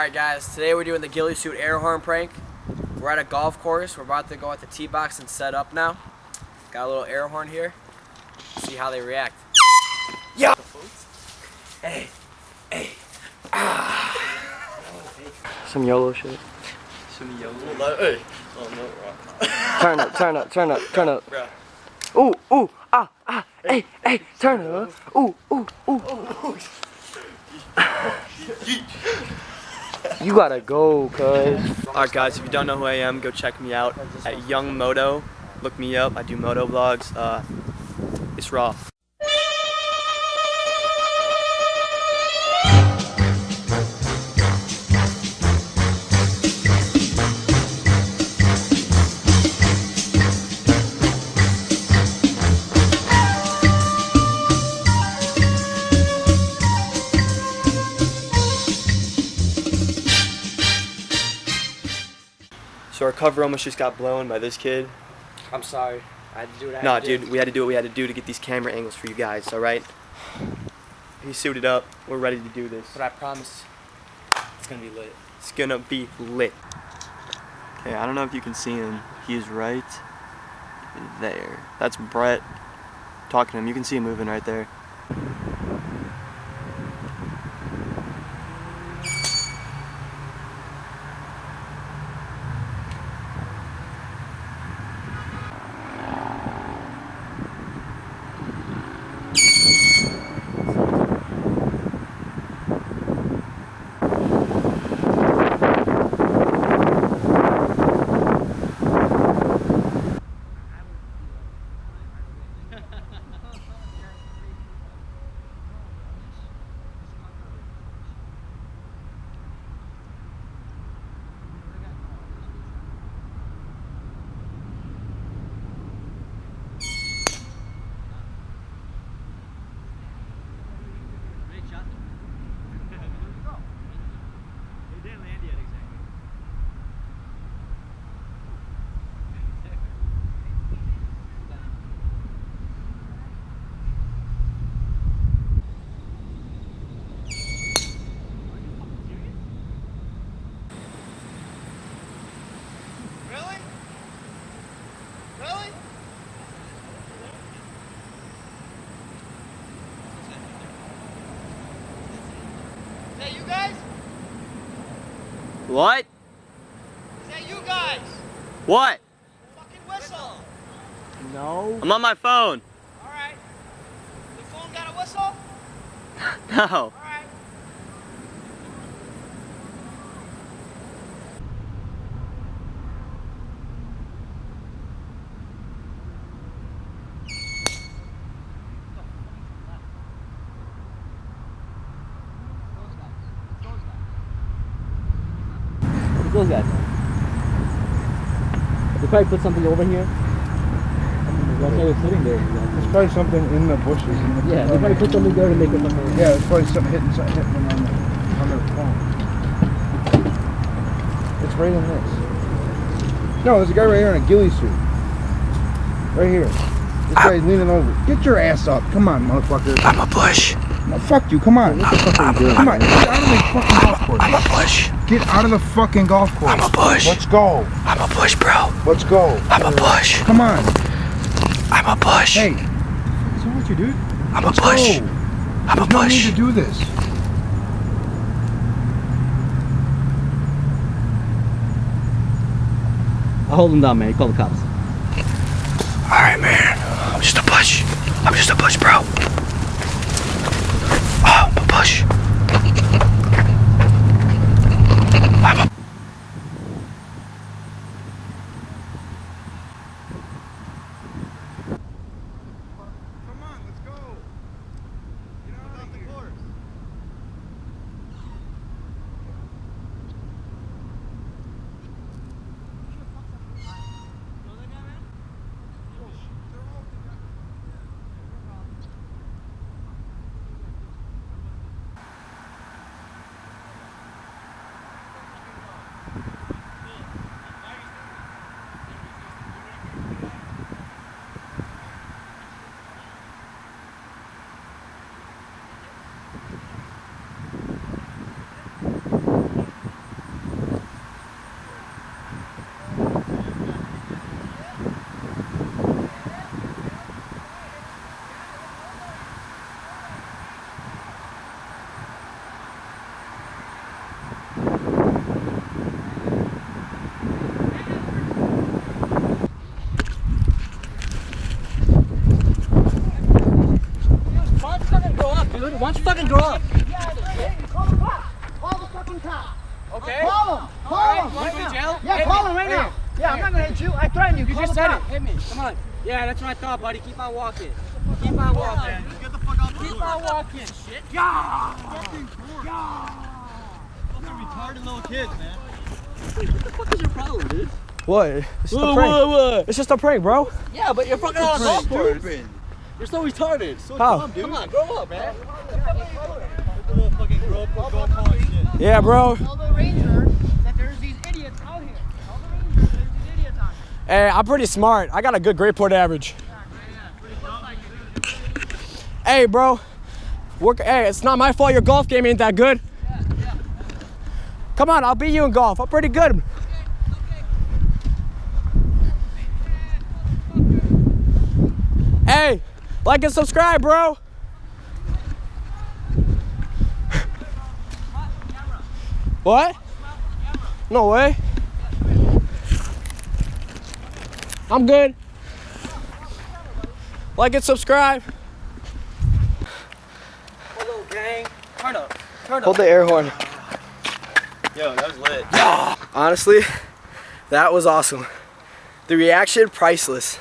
Alright guys, today we're doing the ghillie suit air horn prank. We're at a golf course. We're about to go at the tee box and set up now. Got a little air horn here. See how they react. Yo! Hey! Hey! Ah! Some YOLO shit. Some YOLO? Hey! Oh no, bro. Turn up, turn up, turn up, turn up. Bro. Ooh, ooh, ah, ah, hey, hey, turn up. Ooh, ooh, ooh. You gotta go, cuz. Alright guys, if you don't know who I am, go check me out at Young Moto. Look me up, I do moto vlogs. It's raw. So our cover almost just got blown by this kid. I'm sorry. I had to do what I had Nah, to do. dude, we had to do what we had to do to get these camera angles for you guys, alright? He's suited up. We're ready to do this. But I promise, it's gonna be lit. It's gonna be lit. Okay, I don't know if you can see him. He's right there. That's Brett talking to him. You can see him moving right there. Is that you guys? What? Is that you guys? What? Fucking whistle. No. I'm on my phone. Alright. The phone got a whistle? No. Alright. Those guys. They probably put something over here. That's why they're sitting there. There's probably something in the bushes. Yeah, they probably put something there to make it look like. Yeah, there's probably something hitting them on their phone. It's right in this. No, there's a guy right here in a ghillie suit. Right here. This guy's leaning over. Get your ass up. Come on, motherfucker. I'm a bush. No, fuck you. Come on. Come on. Get out of the fucking golf course. I'm a bush. Get out of the fucking golf course. I'm a bush. Let's go. I'm a bush, bro. Let's go. I'm a bush. Come on. I'm a bush. Hey. What's wrong with you, dude? I'm a Let's bush. go. I'm a There's no need bush. to do this. I'll hold him down, man. Call the cops. Alright, man. I'm just a bush. I'm just a bush, bro. Oh, I'm a bush. I'm a... Come on, let's go. Get out of the course. fucking grow up. Yeah, it's right here. Call the cops. Call the fucking cops. Okay. Call him. Call him. You want to go to jail? Yeah, Hit call me. him right Here. now. Yeah, I'm not gonna hit you. I threaten you. You Call just the said it. cops. Hit me. Come on. Yeah, that's what I thought, buddy. Keep on walking. Keep on walking. Get the fuck out the Keep door. on walking. Shit. Yeah. Fucking retarded little kids, man. What? It's just a prank. It's just a prank, bro. Yeah, but you're fucking on a golf course. You're so retarded. How? Come on, grow up, man. Little fucking grow up, go punk shit. Yeah, bro. Tell the ranger that there's these idiots out here. Tell the ranger there's these idiots out here. Hey, I'm pretty smart. I got a good grade point average. Hey, bro. Hey, it's not my fault your golf game ain't that good. Come on, I'll beat you in golf. I'm pretty good. Hey, like and subscribe, bro. What? No way. I'm good. Like and subscribe. Hello, gang. Turn up. Turn up. Hold the air horn. Yo, that was lit. Honestly, that was awesome. The reaction, priceless.